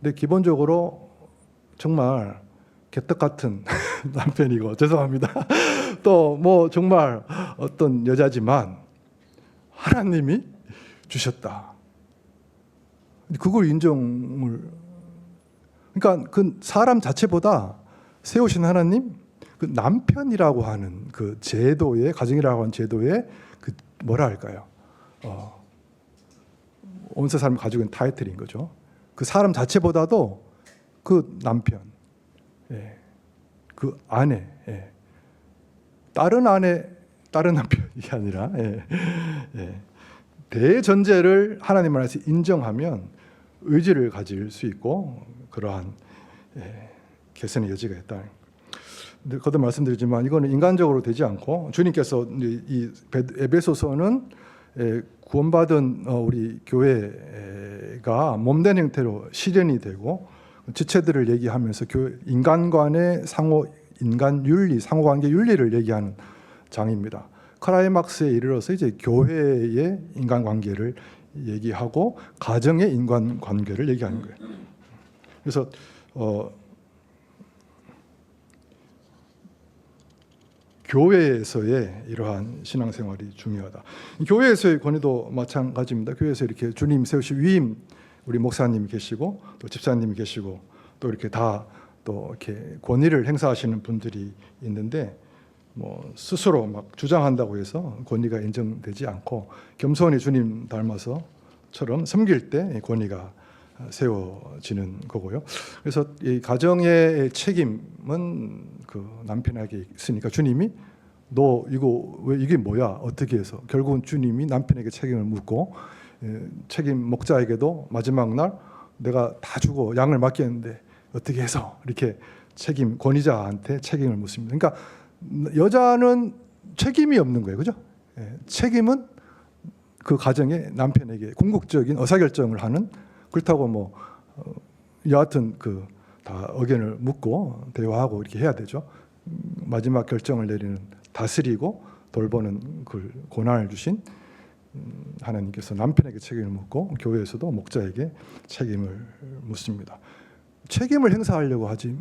근데 기본적으로 정말 개떡 같은 남편이고, 죄송합니다. 또 뭐 정말 어떤 여자지만 하나님이 주셨다. 그걸 인정을, 그러니까 그 사람 자체보다 세우신 하나님, 그 남편이라고 하는 그 제도의, 가정이라고 하는 제도의 그 뭐라 할까요? 온 세상을 가지고 있는 타이틀인 거죠. 그 사람 자체보다도 그 남편, 예, 그 아내, 예, 다른 아내, 다른 남편이 아니라, 예, 예, 대전제를 하나님 안에서 인정하면 의지를 가질 수 있고 그러한 개선의 여지가 있다. 근데 거듭 말씀드리지만 이거는 인간적으로 되지 않고, 주님께서 이 에베소서는 구원받은 우리 교회가 몸된 형태로 실현이 되고 지체들을 얘기하면서 인간 간의 인간 윤리, 상호관계 윤리를 얘기하는 장입니다. 클라이막스에 이르러서 이제 교회의 인간관계를 얘기하고 가정의 인간관계를 얘기하는 거예요. 그래서 교회에서의 이러한 신앙생활이 중요하다. 교회에서의 권위도 마찬가지입니다. 교회에서 이렇게 주님 세우신 위임, 우리 목사님이 계시고 또 집사님이 계시고 또 이렇게 다 또 이렇게 권위를 행사하시는 분들이 있는데, 뭐 스스로 막 주장한다고 해서 권위가 인정되지 않고 겸손히 주님 닮아서처럼 섬길 때 권위가 세워지는 거고요. 그래서 이 가정의 책임은 그 남편에게 있으니까 주님이 너 이거 왜 이게 뭐야 어떻게 해서 결국은 주님이 남편에게 책임을 묻고 책임 목자에게도 마지막 날 내가 다 주고 양을 맡겼는데 어떻게 해서 이렇게 책임 권위자한테 책임을 묻습니다. 그러니까 여자는 책임이 없는 거예요, 그죠? 책임은 그 가정의 남편에게 궁극적인 의사결정을 하는. 그렇다고 뭐 여하튼 그 다 의견을 묻고 대화하고 이렇게 해야 되죠. 마지막 결정을 내리는 다스리고 돌보는 그 고난을 주신 하나님께서 남편에게 책임을 묻고 교회에서도 목자에게 책임을 묻습니다. 책임을 행사하려고 하지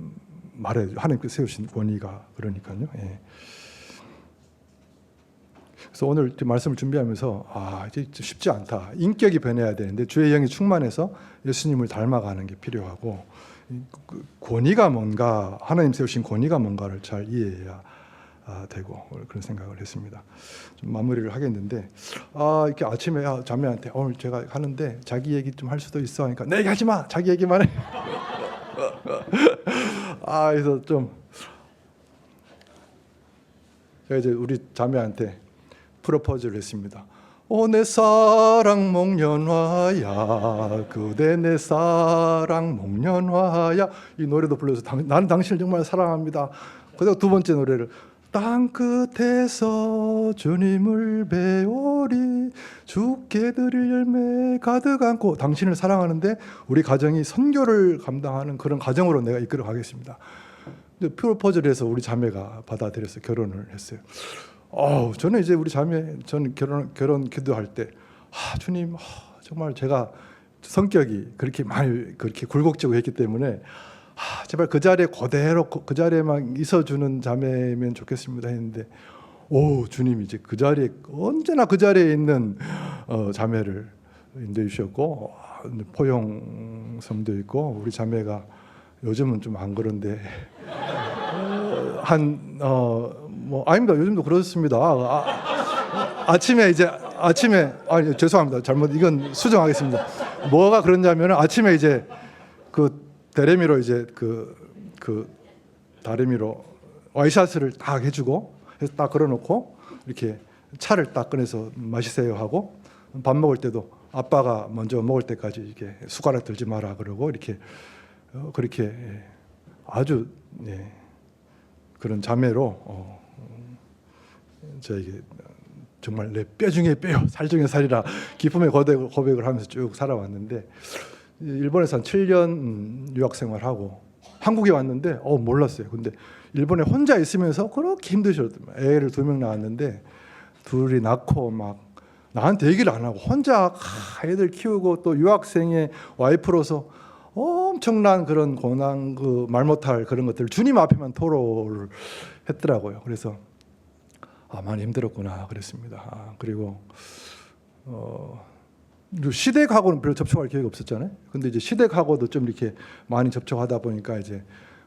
말아야죠. 하나님께서 세우신 권위가 그러니까요. 예. 그래서 오늘 말씀을 준비하면서 이제 쉽지 않다. 인격이 변해야 되는데 주의 영이 충만해서 예수님을 닮아가는 게 필요하고 권위가 뭔가 하나님 세우신 권위가 뭔가를 잘 이해해야 되고 그런 생각을 했습니다. 좀 마무리를 하겠는데 이렇게 아침에 자매한테 오늘 제가 하는데 자기 얘기 좀 할 수도 있어 하니까 내 얘기 하지 마. 자기 얘기만 해. 그래서 좀 제가 이제 우리 자매한테 프로포즈를 했습니다. 오 내 사랑 목련화야 그대 내 사랑 목련화야 이 노래도 불러서 나는 당신을 정말 사랑합니다. 그리고 두 번째 노래를 땅 끝에서 주님을 배우리 주께 드릴 열매 가득 안고 당신을 사랑하는데 우리 가정이 선교를 감당하는 그런 가정으로 내가 이끌어 가겠습니다. 프로포즈를 해서 우리 자매가 받아들여서 결혼을 했어요. 저는 이제 우리 자매 저는 결혼 기도할 때 주님 정말 제가 성격이 그렇게 많이 그렇게 굴곡지고 했기 때문에 제발 그 자리에 그대로 그 자리에만 있어주는 자매면 좋겠습니다 했는데 주님이 이제 그 자리에 언제나 그 자리에 있는 자매를 인도해 주셨고 포용섬도 있고 우리 자매가 요즘은 좀 안 그런데 아닙니다. 요즘도 그렇습니다. 아침에 죄송합니다. 잘못 이건 수정하겠습니다. 뭐가 그런냐면 아침에 이제 그 데레미로 이제 그 다리미로 와이샷을 딱 해주고 해서 딱 걸어놓고 이렇게 차를 딱 꺼내서 마시세요 하고 밥 먹을 때도 아빠가 먼저 먹을 때까지 이렇게 숟가락 들지 마라 그러고 이렇게 그렇게 아주 그런 자매로 저에게 정말 내 뼈 중에 뼈요 살 중에 살이라 기쁨의 고백을 하면서 쭉 살아왔는데 일본에서 한 7년 유학 생활하고 한국에 왔는데 몰랐어요. 근데 일본에 혼자 있으면서 그렇게 힘드셨더만 애를 2명 낳았는데 둘이 낳고 막 나한테 얘기를 안 하고 혼자 애들 키우고 또 유학생의 와이프로서 엄청난 그런 고난 말 못할 그런 것들 주님 앞에만 토로를 했더라고요. 그래서 많이 힘들었구나 그랬습니다. 그리고 시댁하고는 별로 접촉할 기회가 없었잖아요. 근데 이제 시댁하고도 좀 이렇게 많이 접촉하다 보니까 이제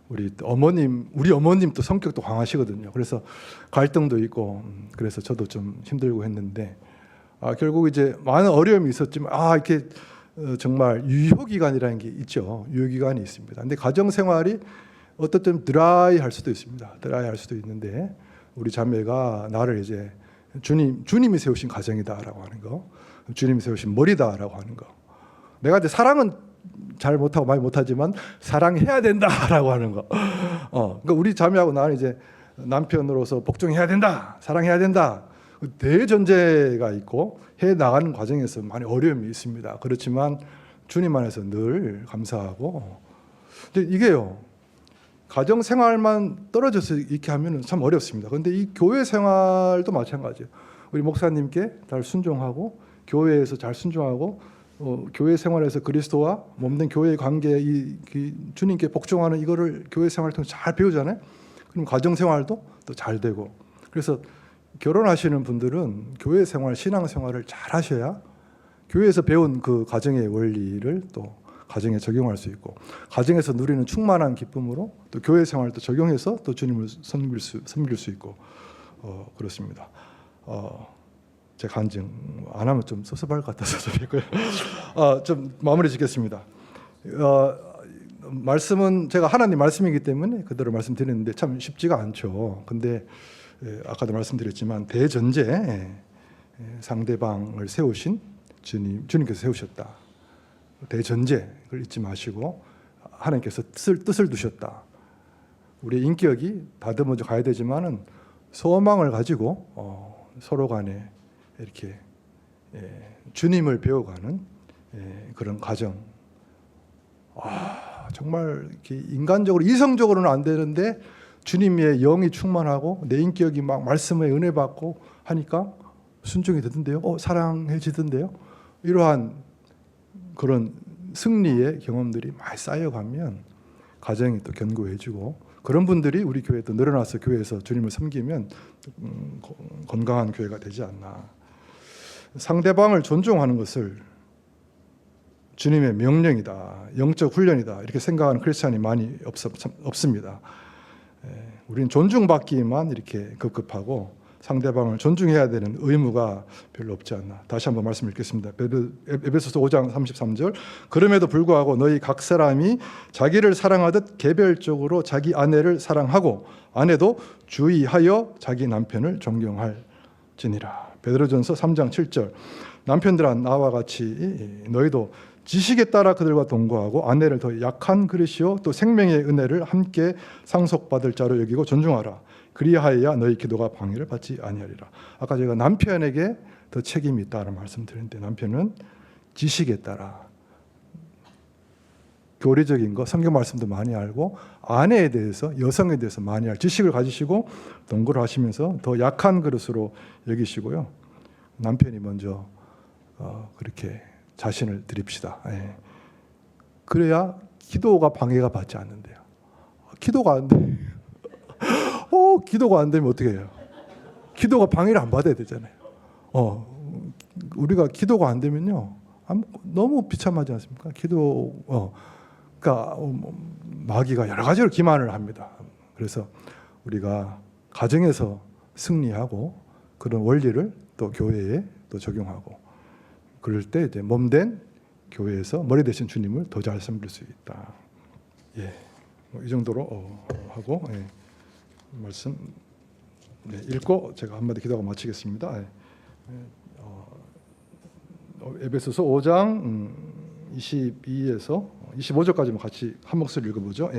우리 어머님도 성격도 강하시거든요. 그래서 갈등도 있고 그래서 저도 좀 힘들고 했는데 결국 이제 많은 어려움이 있었지만 이렇게 정말 유효기간이라는 게 있죠. 유효기간이 있습니다. 근데 가정생활이 어떻든 드라이할 수도 있습니다. 드라이할 수도 있는데 우리 자매가 나를 이제 주님이 세우신 가정이다라고 하는 거, 주님이 세우신 머리다라고 하는 거. 내가 이제 사랑은 잘 못하고 많이 못하지만 사랑해야 된다라고 하는 거. 그러니까 우리 자매하고 나는 이제 남편으로서 복종해야 된다, 사랑해야 된다. 대전제가 있고 해 나가는 과정에서 많이 어려움이 있습니다. 그렇지만 주님 안에서 늘 감사하고. 근데 이게요. 가정 생활만 떨어져서 이렇게 하면 참 어렵습니다. 그런데 이 교회 생활도 마찬가지예요. 우리 목사님께 잘 순종하고 교회에서 잘 순종하고 교회 생활에서 그리스도와 몸된 교회의 관계 주님께 복종하는 이거를 교회 생활을 통해서 잘 배우잖아요. 그럼 가정 생활도 또 잘 되고. 그래서 결혼하시는 분들은 교회 생활, 신앙 생활을 잘 하셔야 교회에서 배운 그 가정의 원리를 또 가정에 적용할 수 있고 가정에서 누리는 충만한 기쁨으로 또 교회 생활도 적용해서 또 주님을 섬길 수 있고 그렇습니다. 제 간증 안 하면 좀 섭섭할 것 같아서 좀 마무리 짓겠습니다. 말씀은 제가 하나님 말씀이기 때문에 그대로 말씀드리는데 참 쉽지가 않죠. 근데 아까도 말씀드렸지만 대전제 상대방을 세우신 주님께서 세우셨다. 대전제를 잊지 마시고 하나님께서 뜻을 두셨다. 우리의 인격이 다듬어져 가야 되지만은 소망을 가지고 서로 간에 이렇게 주님을 배워가는 그런 과정. 정말 이렇게 인간적으로 이성적으로는 안 되는데 주님의 영이 충만하고 내 인격이 막 말씀에 은혜 받고 하니까 순종이 되던데요. 사랑해지던데요. 이러한 그런 승리의 경험들이 많이 쌓여가면 가정이 또 견고해지고 그런 분들이 우리 교회에 또 늘어나서 교회에서 주님을 섬기면 건강한 교회가 되지 않나. 상대방을 존중하는 것을 주님의 명령이다, 영적 훈련이다 이렇게 생각하는 크리스찬이 많이 없습니다. 우리는 존중받기만 이렇게 급급하고 상대방을 존중해야 되는 의무가 별로 없지 않나. 다시 한번 말씀 읽겠습니다. 에베소서 5장 33절. 그럼에도 불구하고 너희 각 사람이 자기를 사랑하듯 개별적으로 자기 아내를 사랑하고 아내도 주의하여 자기 남편을 존경할지니라. 베드로전서 3장 7절. 남편들아 나와 같이 너희도 지식에 따라 그들과 동거하고 아내를 더 약한 그릇이요 또 생명의 은혜를 함께 상속받을 자로 여기고 존중하라. 그리하여야 너희 기도가 방해를 받지 아니하리라. 아까 제가 남편에게 더 책임이 있다는 말씀드렸는데 남편은 지식에 따라 교리적인 거 성경 말씀도 많이 알고 아내에 대해서 여성에 대해서 많이 알 지식을 가지시고 동거를 하시면서 더 약한 그릇으로 여기시고요. 남편이 먼저 그렇게 자신을 드립시다. 그래야 기도가 방해가 받지 않는데요. 기도가 안 돼. 기도가 안 되면 어떻게 해요? 기도가 방해를 안 받아야 되잖아요. 우리가 기도가 안 되면요, 너무 비참하지 않습니까? 그러니까 마귀가 여러 가지로 기만을 합니다. 그래서 우리가 가정에서 승리하고 그런 원리를 또 교회에 또 적용하고 그럴 때 이제 몸된 교회에서 머리 대신 주님을 더 잘 섬길 수 있다. 이 정도로 하고. 말씀 읽고 제가 한마디 기도하고 마치겠습니다. 에베소서 5장 22에서 25절까지만 같이 한 목소리 읽어보죠.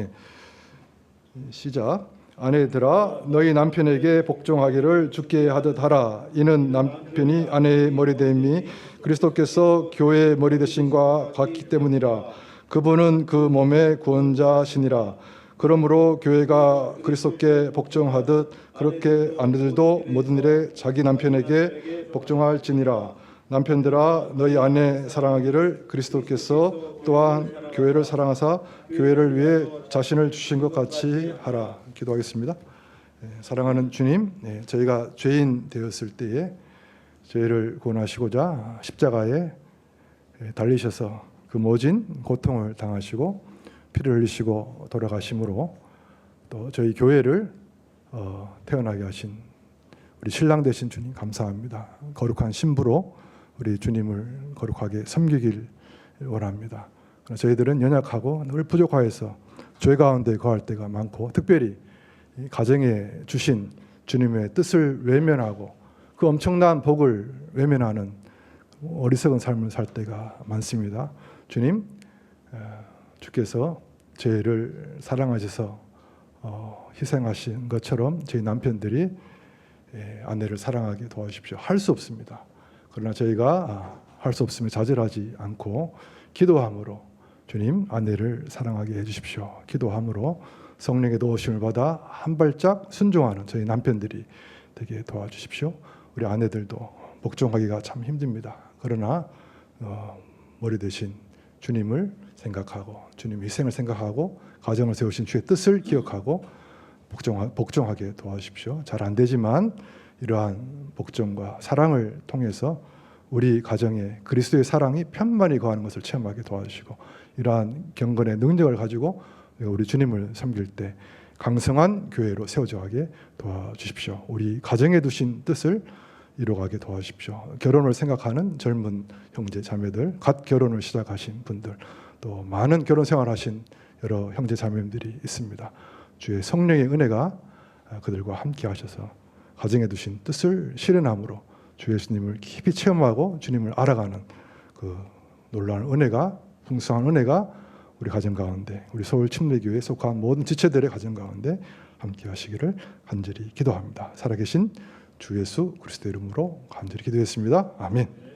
시작. 아내들아 너희 남편에게 복종하기를 주께 하듯 하라. 이는 남편이 아내의 머리됨이 그리스도께서 교회의 머리 되심과 같기 때문이라. 그분은 그 몸의 구원자시니라. 그러므로 교회가 그리스도께 복종하듯 그렇게 아내들도 모든 일에 자기 남편에게 복종할지니라. 남편들아 너희 아내 사랑하기를 그리스도께서 또한 교회를 사랑하사 교회를 위해 자신을 주신 것 같이 하라. 기도하겠습니다. 사랑하는 주님, 저희가 죄인 되었을 때에 죄를 구원하시고자 십자가에 달리셔서 그 모진 고통을 당하시고 피를 흘리시고 돌아가심으로 또 저희 교회를 태어나게 하신 우리 신랑 되신 주님 감사합니다. 거룩한 신부로 우리 주님을 거룩하게 섬기길 원합니다. 저희들은 연약하고 늘 부족하여서 죄 가운데 거할 때가 많고 특별히 가정에 주신 주님의 뜻을 외면하고 그 엄청난 복을 외면하는 어리석은 삶을 살 때가 많습니다. 주님, 주께서 죄를 사랑하셔서 희생하신 것처럼 저희 남편들이 아내를 사랑하게 도와주십시오. 할 수 없습니다. 그러나 저희가 할 수 없으면 좌절하지 않고 기도함으로 주님 아내를 사랑하게 해주십시오. 기도함으로 성령의 도우심을 받아 한 발짝 순종하는 저희 남편들이 되게 도와주십시오. 우리 아내들도 복종하기가 참 힘듭니다. 그러나 머리 대신 주님을 생각하고 주님 희생을 생각하고 가정을 세우신 주의 뜻을 기억하고 복종하게 도와주십시오. 잘 안 되지만 이러한 복종과 사랑을 통해서 우리 가정에 그리스도의 사랑이 편만히 거하는 것을 체험하게 도와주시고 이러한 경건의 능력을 가지고 우리 주님을 섬길 때 강성한 교회로 세워져 가게 도와주십시오. 우리 가정에 두신 뜻을 이루어가게 도와주십시오. 결혼을 생각하는 젊은 형제 자매들, 갓 결혼을 시작하신 분들, 또 많은 결혼 생활하신 여러 형제 자매님들이 있습니다. 주의 성령의 은혜가 그들과 함께 하셔서 가정에 두신 뜻을 실현함으로 주 예수님을 깊이 체험하고 주님을 알아가는 그 놀라운 은혜가, 풍성한 은혜가 우리 가정 가운데, 우리 서울 침례교회에 속한 모든 지체들의 가정 가운데 함께 하시기를 간절히 기도합니다. 살아계신 주 예수 그리스도 이름으로 간절히 기도했습니다. 아멘.